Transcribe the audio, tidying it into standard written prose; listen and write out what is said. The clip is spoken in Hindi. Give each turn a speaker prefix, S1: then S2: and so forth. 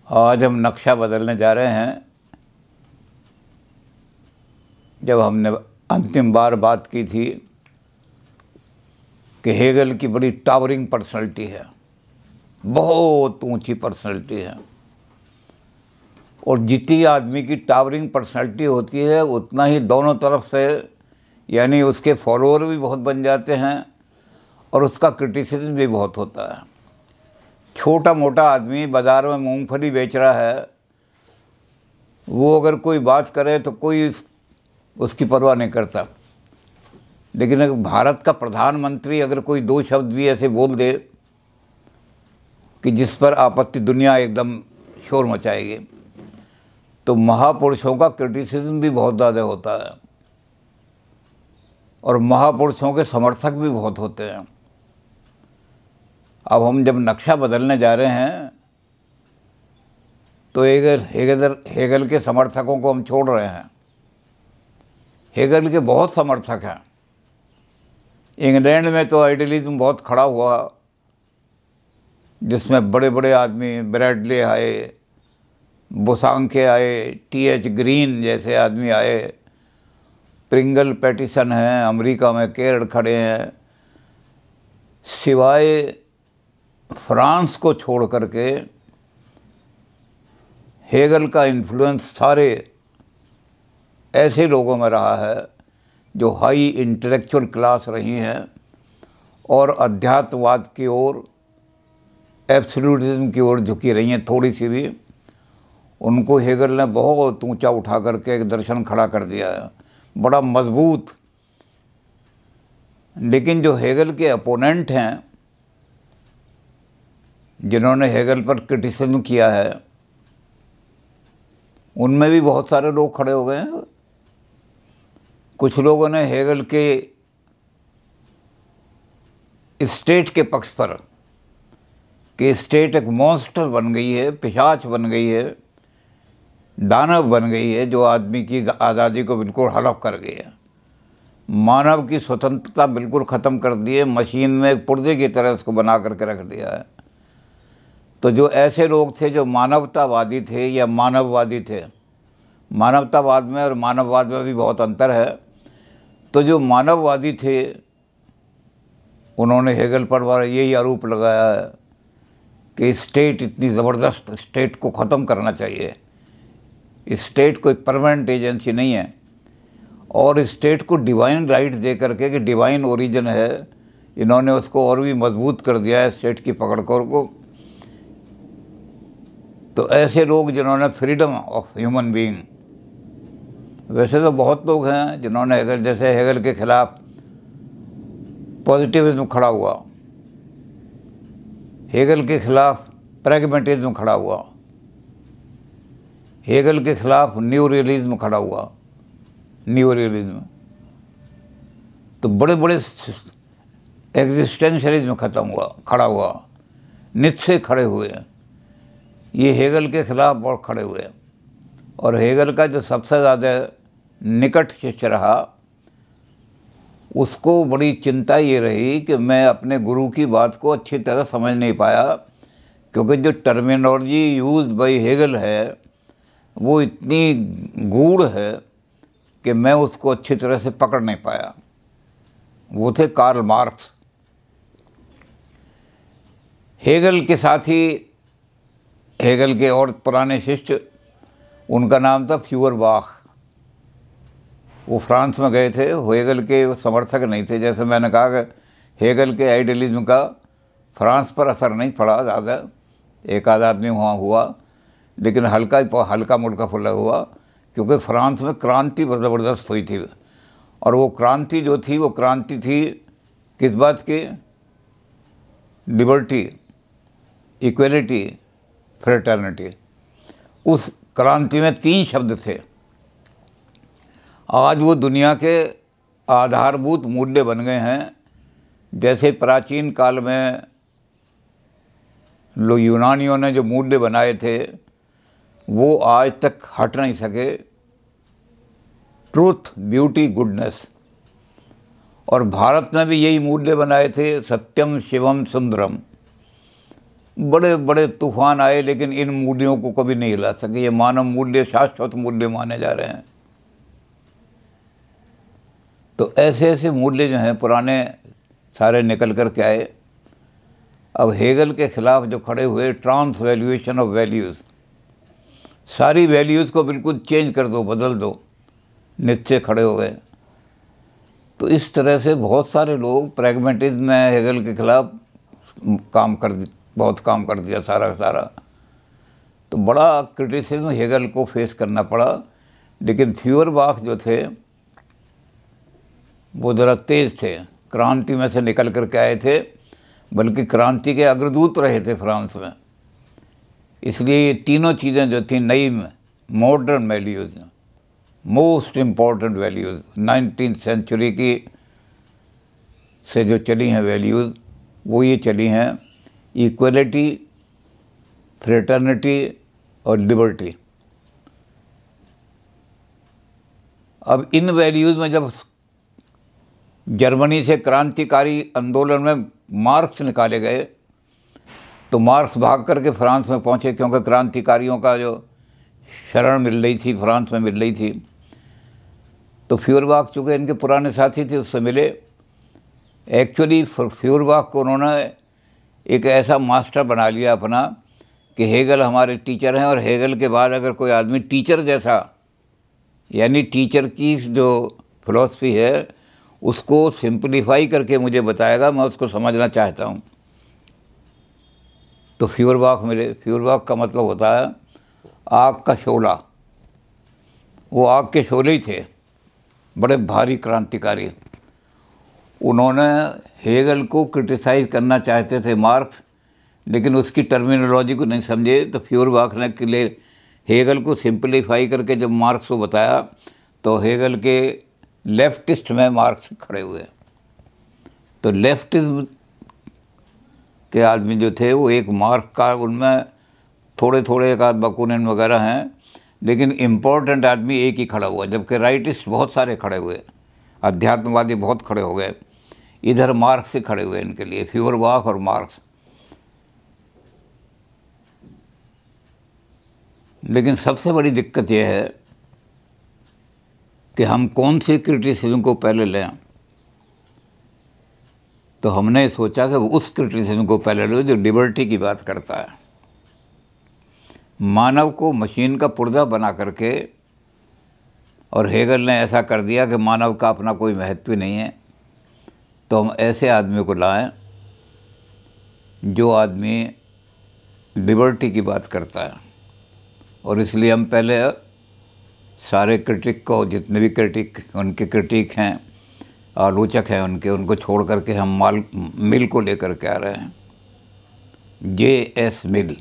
S1: आज हम नक्शा बदलने जा रहे हैं। जब हमने अंतिम बार बात की थी कि हेगल की बड़ी टावरिंग पर्सनैलिटी है, बहुत ऊंची पर्सनैलिटी है, और जितनी आदमी की टावरिंग पर्सनैलिटी होती है उतना ही दोनों तरफ से यानी उसके फॉलोअर भी बहुत बन जाते हैं और उसका क्रिटिसिज्म भी बहुत होता है। छोटा मोटा आदमी बाज़ार में मूंगफली बेच रहा है, वो अगर कोई बात करे तो कोई उसकी परवाह नहीं करता, लेकिन अगर भारत का प्रधानमंत्री अगर कोई दो शब्द भी ऐसे बोल दे कि जिस पर आपत्ति दुनिया एकदम शोर मचाएगी, तो महापुरुषों का क्रिटिसिज्म भी बहुत ज़्यादा होता है और महापुरुषों के समर्थक भी बहुत होते हैं। अब हम जब नक्शा बदलने जा रहे हैं तो हेगल के समर्थकों को हम छोड़ रहे हैं। हेगल के बहुत समर्थक हैं। इंग्लैंड में तो आइडियलिज्म बहुत खड़ा हुआ, जिसमें बड़े बड़े आदमी ब्रैडले आए, बोसांके आए, टी.एच. ग्रीन जैसे आदमी आए, प्रिंगल पैटिसन हैं, अमेरिका में केरल खड़े हैं। सिवाय फ्रांस को छोड़ करके हेगल का इन्फ्लुएंस सारे ऐसे लोगों में रहा है जो हाई इंटेलेक्चुअल क्लास रही हैं और अध्यात्मवाद की ओर, एब्सोल्यूटिज्म की ओर झुकी रही हैं थोड़ी सी भी। उनको हेगल ने बहुत ऊंचा उठा करके एक दर्शन खड़ा कर दिया है, बड़ा मजबूत। लेकिन जो हेगल के अपोनेंट हैं, जिन्होंने हेगल पर क्रिटिसिज्म किया है, उनमें भी बहुत सारे लोग खड़े हो गए हैं। कुछ लोगों ने हेगल के स्टेट के पक्ष पर कि स्टेट एक मॉन्स्टर बन गई है, पिशाच बन गई है, दानव बन गई है, जो आदमी की आज़ादी को बिल्कुल हड़प कर गई है, मानव की स्वतंत्रता बिल्कुल ख़त्म कर दी है, मशीन में एक पुर्जे की तरह उसको बना करके रख दिया है। तो जो ऐसे लोग थे जो मानवतावादी थे या मानववादी थे, मानवतावाद में और मानववाद में भी बहुत अंतर है, तो जो मानववादी थे उन्होंने हेगल पर यही आरोप लगाया है कि स्टेट इतनी ज़बरदस्त, स्टेट को ख़त्म करना चाहिए, स्टेट कोई परमानेंट एजेंसी नहीं है, और स्टेट को डिवाइन राइट दे करके कि डिवाइन ओरिजिन है, इन्होंने उसको और भी मजबूत कर दिया है स्टेट की पकड़ को। तो ऐसे लोग जिन्होंने फ्रीडम ऑफ ह्यूमन बीइंग, वैसे तो बहुत लोग हैं जिन्होंने हेगल, जैसे हेगल के खिलाफ पॉजिटिविज्म खड़ा हुआ, हेगल के खिलाफ प्रैग्मेटिज्म खड़ा हुआ, हेगल के खिलाफ न्यू रियलिज्म खड़ा हुआ। न्यू रियलिज्म तो बड़े बड़े एग्जिस्टेंशलिज्म खड़ा हुआ, नित्से खड़े हुए हैं। ये हेगल के खिलाफ बहुत खड़े हुए। और हेगल का जो सबसे ज़्यादा निकट शिष्य रहा, उसको बड़ी चिंता ये रही कि मैं अपने गुरु की बात को अच्छी तरह समझ नहीं पाया, क्योंकि जो टर्मिनोलॉजी यूज बाय हेगल है वो इतनी गूढ़ है कि मैं उसको अच्छी तरह से पकड़ नहीं पाया। वो थे कार्ल मार्क्स। हेगल के साथ ही हेगल के और पुराने शिष्य, उनका नाम था फ्यूअरबाख। वो फ्रांस में गए थे, हेगल के समर्थक नहीं थे। जैसे मैंने कहा कि हेगल के आइडियलिज्म का फ्रांस पर असर नहीं पड़ा ज़्यादा, एक आध आदमी वहाँ हुआ, लेकिन हल्का मुल्का फुल्का हुआ, क्योंकि फ्रांस में क्रांति ज़बरदस्त हुई थी। और वो क्रांति जो थी, वो क्रांति थी किस बात की? Liberty, equality, fraternity. उस क्रांति में 3 शब्द थे। आज वो दुनिया के आधारभूत मूल्य बन गए हैं। जैसे प्राचीन काल में यूनानियों ने जो मूल्य बनाए थे वो आज तक हट नहीं सके। Truth, beauty, goodness. और भारत ने भी यही मूल्य बनाए थे, सत्यम, शिवम, सुंदरम। बड़े बड़े तूफान आए लेकिन इन मूल्यों को कभी नहीं हिला सके। ये मानव मूल्य शाश्वत मूल्य माने जा रहे हैं। तो ऐसे ऐसे मूल्य जो हैं पुराने सारे निकल कर के आए। अब हेगल के खिलाफ जो खड़े हुए, ट्रांस वैल्यूएशन ऑफ वैल्यूज़, सारी वैल्यूज़ को बिल्कुल चेंज कर दो, बदल दो, निश्चय खड़े हो गए। तो इस तरह से बहुत सारे लोग प्रैग्मेटिज्म में हेगल के खिलाफ बहुत काम कर दिया सारा का सारा। तो बड़ा क्रिटिसिज्म हेगल को फेस करना पड़ा। लेकिन फ्यूअरबाख जो थे वो ज़रा तेज़ थे, क्रांति में से निकल कर के आए थे, बल्कि क्रांति के अग्रदूत रहे थे फ्रांस में। इसलिए ये तीनों चीज़ें जो थी नई modern values, most important values 19th century की से जो चली हैं वैल्यूज़, वो ये चली हैं इक्वलिटी, फ्रेटर्निटी और लिबर्टी। अब इन वैल्यूज़ में जब जर्मनी से क्रांतिकारी आंदोलन में मार्क्स निकाले गए तो मार्क्स भाग करके फ्रांस में पहुँचे, क्योंकि क्रांतिकारियों का जो शरण मिल रही थी फ्रांस में मिल रही थी। तो फ्यूअरबाख चूँकि इनके पुराने साथी थे उससे मिले। एक्चुअली फ्यूअरबाख को उन्होंने एक ऐसा मास्टर बना लिया अपना कि हेगल हमारे टीचर हैं, और हेगल के बाद अगर कोई आदमी टीचर जैसा, यानी टीचर की जो फिलॉसफी है उसको सिंपलीफाई करके मुझे बताएगा, मैं उसको समझना चाहता हूँ। तो फ्यूअरबाख मिले। फ्यूअरबाख का मतलब होता है आग का शोला। वो आग के शोले ही थे, बड़े भारी क्रांतिकारी। उन्होंने हेगल को क्रिटिसाइज़ करना चाहते थे मार्क्स, लेकिन उसकी टर्मिनोलॉजी को नहीं समझे। तो फ्यूअरबाख ने के लिए हेगल को सिंपलीफाई करके जब मार्क्स को बताया तो हेगल के लेफ्टिस्ट में मार्क्स खड़े हुए। तो लेफ्टिज्म के आदमी जो थे वो एक मार्क्स का, उनमें थोड़े थोड़े एक आध बकुनिन वगैरह हैं, लेकिन इम्पोर्टेंट आदमी एक ही खड़ा हुआ, जबकि राइटिस्ट बहुत सारे खड़े हुए, अध्यात्मवादी बहुत खड़े हो गए। इधर मार्क्स से खड़े हुए इनके लिए, फ्यूअरबाख और मार्क्स। लेकिन सबसे बड़ी दिक्कत यह है कि हम कौन सी क्रिटिसिज्म को पहले लें। तो हमने सोचा कि उस क्रिटिसिज्म को पहले लो जो लिबर्टी की बात करता है, मानव को मशीन का पुर्जा बना करके। और हेगल ने ऐसा कर दिया कि मानव का अपना कोई महत्व नहीं है। तो हम ऐसे आदमी को लाएं जो आदमी लिबर्टी की बात करता है। और इसलिए हम पहले सारे क्रिटिक को, जितने भी उनके क्रिटिक हैं, आलोचक हैं उनको छोड़ करके हम मिल को लेकर के आ रहे हैं। J.S. मिल।